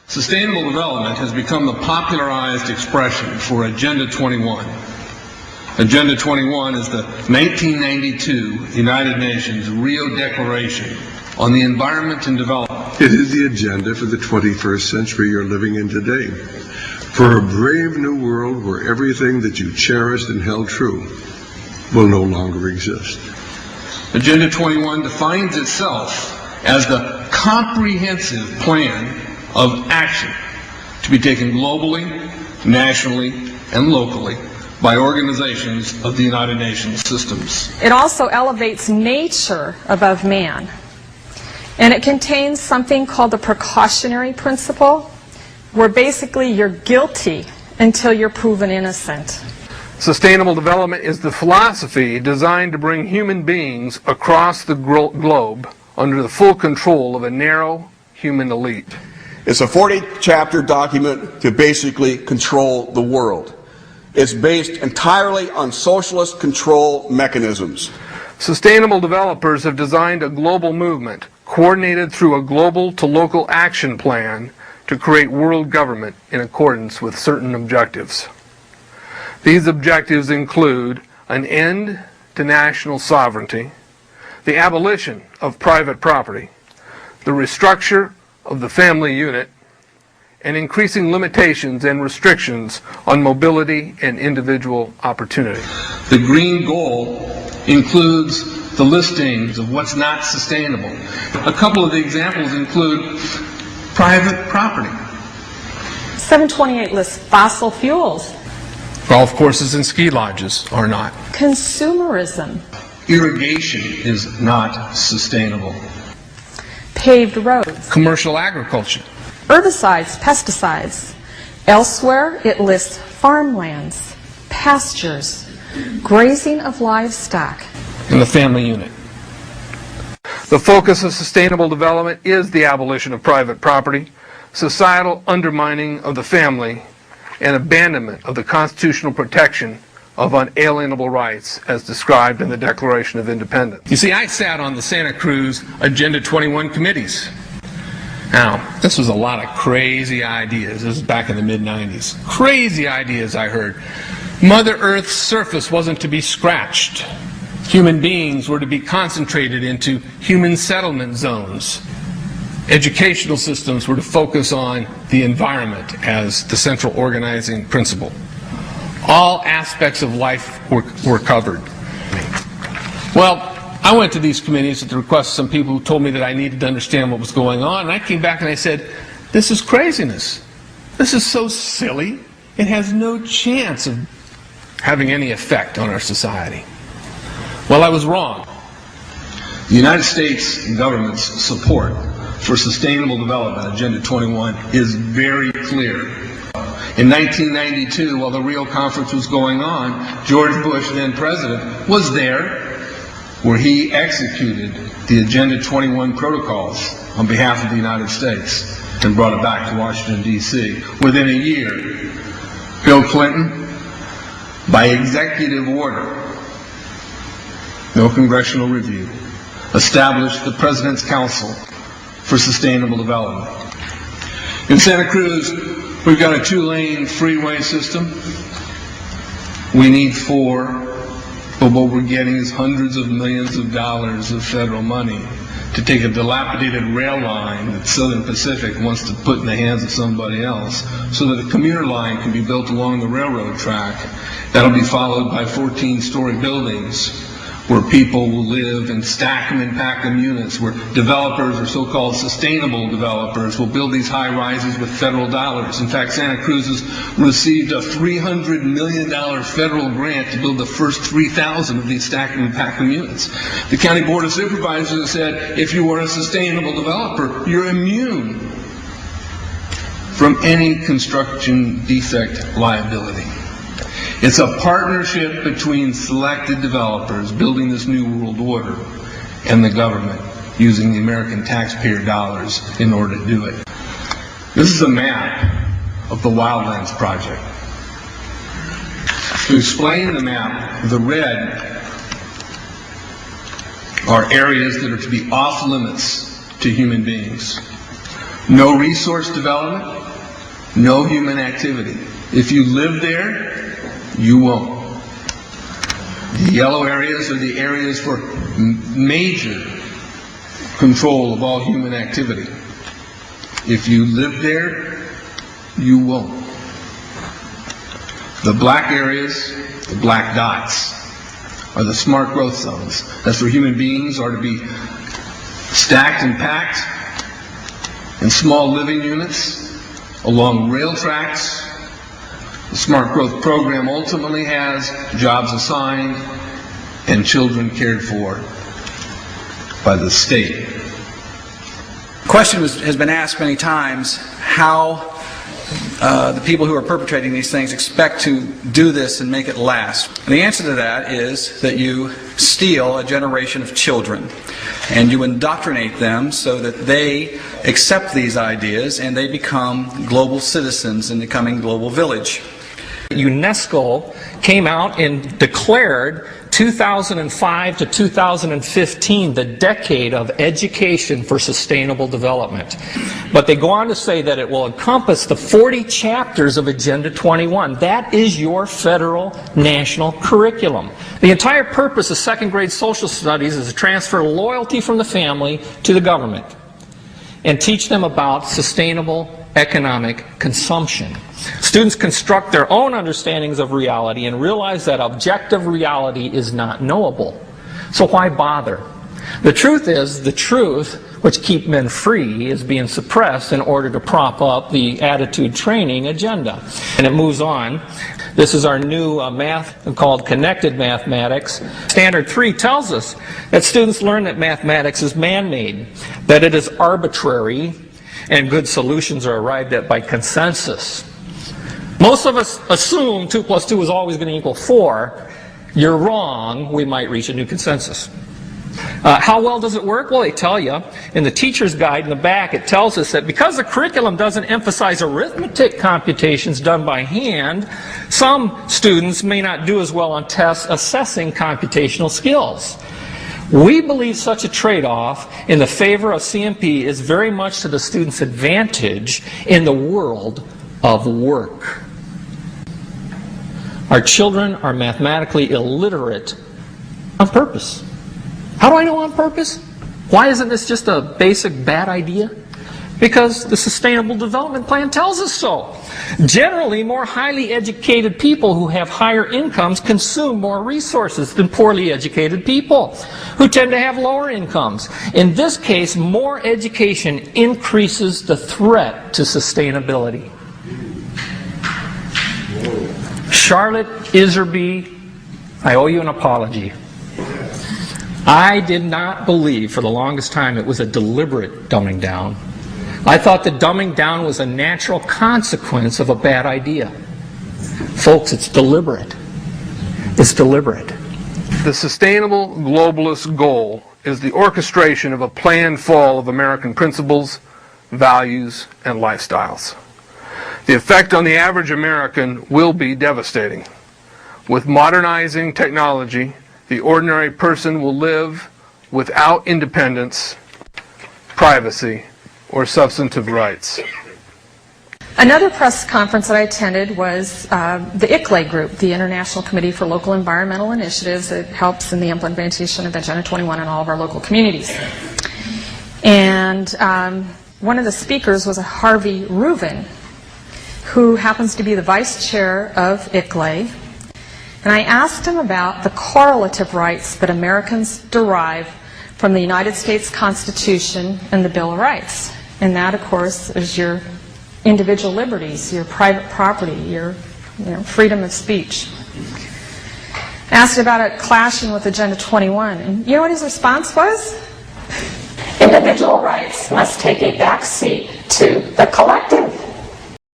Sustainable development has become the popularized expression for Agenda 21. Agenda 21 is the 1992 United Nations Rio Declaration on the Environment and Development. It is the agenda for the 21st century you're living in today. For a brave new world where everything that you cherished and held true will no longer exist. Agenda 21 defines itself as the comprehensive plan of action to be taken globally, nationally, and locally by organizations of the United Nations systems. It also elevates nature above man. And it contains something called the precautionary principle, where basically you're guilty until you're proven innocent. Sustainable development is the philosophy designed to bring human beings across the globe under the full control of a narrow human elite. It's a 40-chapter document to basically control the world. It's based entirely on socialist control mechanisms. Sustainable developers have designed a global movement coordinated through a global to local action plan to create world government in accordance with certain objectives. These objectives include an end to national sovereignty, the abolition of private property, the restructure of the family unit, and increasing limitations and restrictions on mobility and individual opportunity. The green goal includes the listings of what's not sustainable. A couple of the examples include private property. 728 lists fossil fuels. Golf courses and ski lodges are not. Consumerism. Irrigation is not sustainable. Paved roads. Commercial agriculture. Herbicides, pesticides. Elsewhere, it lists farmlands, pastures, grazing of livestock. And the family unit. The focus of sustainable development is the abolition of private property, societal undermining of the family, and abandonment of the constitutional protection of unalienable rights as described in the Declaration of Independence. You see, I sat on the Santa Cruz Agenda 21 committees. Now, this was a lot of crazy ideas. This was back in the mid-90s. Crazy ideas I heard. Mother Earth's surface wasn't to be scratched. Human beings were to be concentrated into human settlement zones. Educational systems were to focus on the environment as the central organizing principle. All aspects of life were covered. Well, I went to these committees at the request of some people who told me that I needed to understand what was going on, and I came back and I said, this is craziness. This is so silly. It has no chance of having any effect on our society. Well, I was wrong. The United States government's support for sustainable development, Agenda 21, is very clear. In 1992, while the Rio Conference was going on, George Bush, then president, was there where he executed the Agenda 21 protocols on behalf of the United States and brought it back to Washington, D.C. Within a year, Bill Clinton, by executive order, no congressional review, established the President's Council for Sustainable Development. In Santa Cruz, we've got a 2-lane freeway system. We need 4. But what we're getting is hundreds of millions of dollars of federal money to take a dilapidated rail line that Southern Pacific wants to put in the hands of somebody else so that a commuter line can be built along the railroad track. That'll be followed by 14-story buildings where people will live and stack them and pack them units, where developers or so-called sustainable developers will build these high rises with federal dollars. In fact, Santa Cruz has received a $300 million federal grant to build the first 3,000 of these stack them and pack them units. The County Board of Supervisors has said, if you are a sustainable developer, you're immune from any construction defect liability. It's a partnership between selected developers building this new world order and the government using the American taxpayer dollars in order to do it. This is a map of the Wildlands Project. To explain the map, the red are areas that are to be off limits to human beings. No resource development, No human activity. If you live there, you won't. The yellow areas are the areas for major control of all human activity. If you live there, you won't. The black areas, the black dots, are the smart growth zones. That's where human beings are to be stacked and packed in small living units along rail tracks. The smart growth program ultimately has jobs assigned and children cared for by the state. The question has been asked many times how the people who are perpetrating these things expect to do this and make it last. And the answer to that is that you steal a generation of children and you indoctrinate them so that they accept these ideas and they become global citizens in the coming global village. UNESCO came out and declared 2005 to 2015 the decade of education for sustainable development. But they go on to say that it will encompass the 40 chapters of Agenda 21. That is your federal national curriculum. The entire purpose of second grade social studies is to transfer loyalty from the family to the government and teach them about sustainable economic consumption. Students construct their own understandings of reality and realize that objective reality is not knowable. So why bother? The truth is, the truth which keep men free is being suppressed in order to prop up the attitude training agenda. And it moves on. This is our new math called connected mathematics. Standard 3 tells us that students learn that mathematics is man-made, that it is arbitrary, and good solutions are arrived at by consensus. Most of us assume 2 plus 2 is always going to equal 4. You're wrong. We might reach a new consensus. How well does it work? Well, they tell you in the teacher's guide in the back, it tells us that because the curriculum doesn't emphasize arithmetic computations done by hand, some students may not do as well on tests assessing computational skills. We believe such a trade-off in the favor of CMP is very much to the student's advantage in the world of work. Our children are mathematically illiterate on purpose. How do I know on purpose? Why isn't this just a basic bad idea? Because the Sustainable Development Plan tells us so. Generally, more highly educated people who have higher incomes consume more resources than poorly educated people who tend to have lower incomes. In this case, more education increases the threat to sustainability. Charlotte Iserby, I owe you an apology. I did not believe for the longest time it was a deliberate dumbing down. I thought the dumbing down was a natural consequence of a bad idea. Folks, it's deliberate. It's deliberate. The sustainable globalist goal is the orchestration of a planned fall of American principles, values, and lifestyles. The effect on the average American will be devastating. With modernizing technology, the ordinary person will live without independence, privacy, or substantive rights. Another press conference that I attended was the ICLE group, the International Committee for Local Environmental Initiatives. It helps in the implementation of Agenda 21 in all of our local communities. And one of the speakers was a Harvey Reuven, who happens to be the vice chair of ICLE. And I asked him about the correlative rights that Americans derive from the United States Constitution and the Bill of Rights. And that, of course, is your individual liberties, your private property, your freedom of speech. Asked about it clashing with Agenda 21. And you know what his response was? Individual rights must take a back seat to the collective.